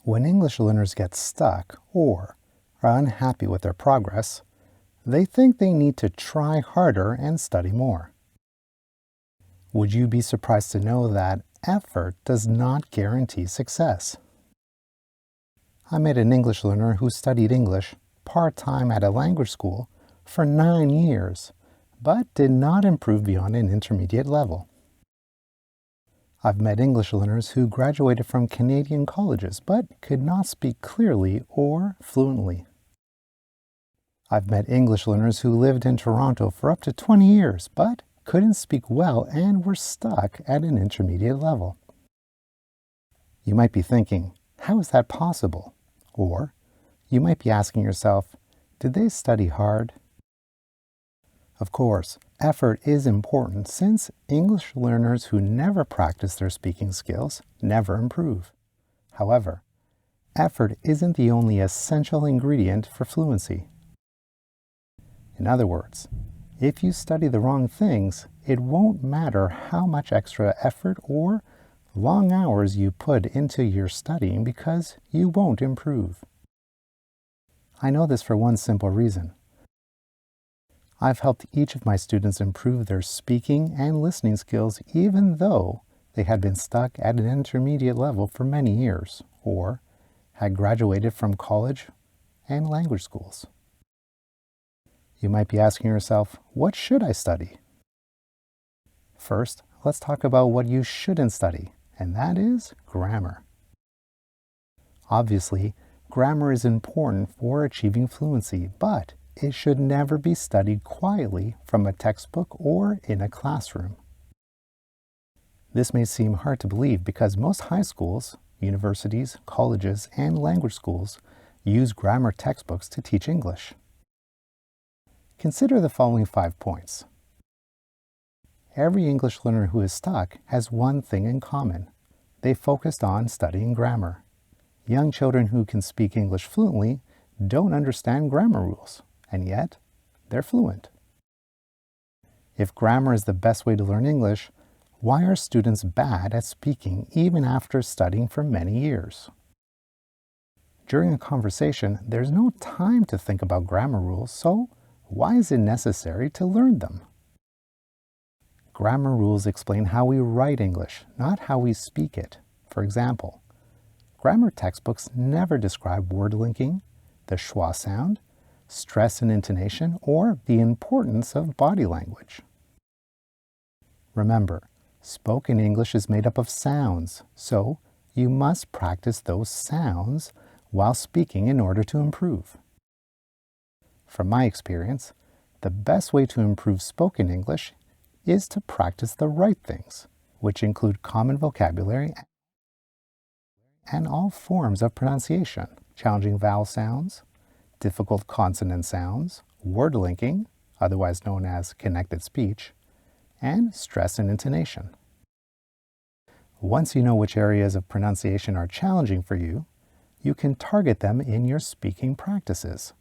When English learners get stuck or are unhappy with their progress, they think they need to try harder and study more. Would you be surprised to know that effort does not guarantee success? I met an English learner who studied English part-time at a language school for 9 years, but did not improve beyond an intermediate level. I've met English learners who graduated from Canadian colleges but could not speak clearly or fluently. I've met English learners who lived in Toronto for up to 20 years but couldn't speak well and were stuck at an intermediate level. You might be thinking, how is that possible? Or you might be asking yourself, did they study hard? Of course, effort is important since English learners who never practice their speaking skills never improve. However, effort isn't the only essential ingredient for fluency. In other words, if you study the wrong things, it won't matter how much extra effort or long hours you put into your studying because you won't improve. I know this for one simple reason. I've helped each of my students improve their speaking and listening skills even though they had been stuck at an intermediate level for many years or had graduated from college and language schools. You might be asking yourself, what should I study? First, let's talk about what you shouldn't study, and that is grammar. Obviously, grammar is important for achieving fluency, but it should never be studied quietly from a textbook or in a classroom. This may seem hard to believe because most high schools, universities, colleges, and language schools use grammar textbooks to teach English. Consider the following 5 points. Every English learner who is stuck has one thing in common. They focused on studying grammar. Young children who can speak English fluently don't understand grammar rules, and yet they're fluent. If grammar is the best way to learn English, why are students bad at speaking even after studying for many years? During a conversation, there's no time to think about grammar rules, so why is it necessary to learn them? Grammar rules explain how we write English, not how we speak it. For example, grammar textbooks never describe word linking, the schwa sound, stress and intonation, or the importance of body language. Remember, spoken English is made up of sounds, so you must practice those sounds while speaking in order to improve. From my experience, the best way to improve spoken English is to practice the right things, which include common vocabulary and all forms of pronunciation, challenging vowel sounds, difficult consonant sounds, word linking, otherwise known as connected speech, and stress and intonation. Once you know which areas of pronunciation are challenging for you, you can target them in your speaking practices.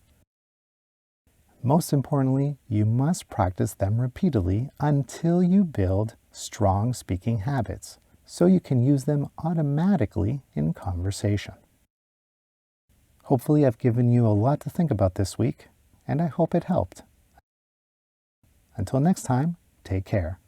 Most importantly, you must practice them repeatedly until you build strong speaking habits, so you can use them automatically in conversation. Hopefully, I've given you a lot to think about this week, and I hope it helped. Until next time, take care.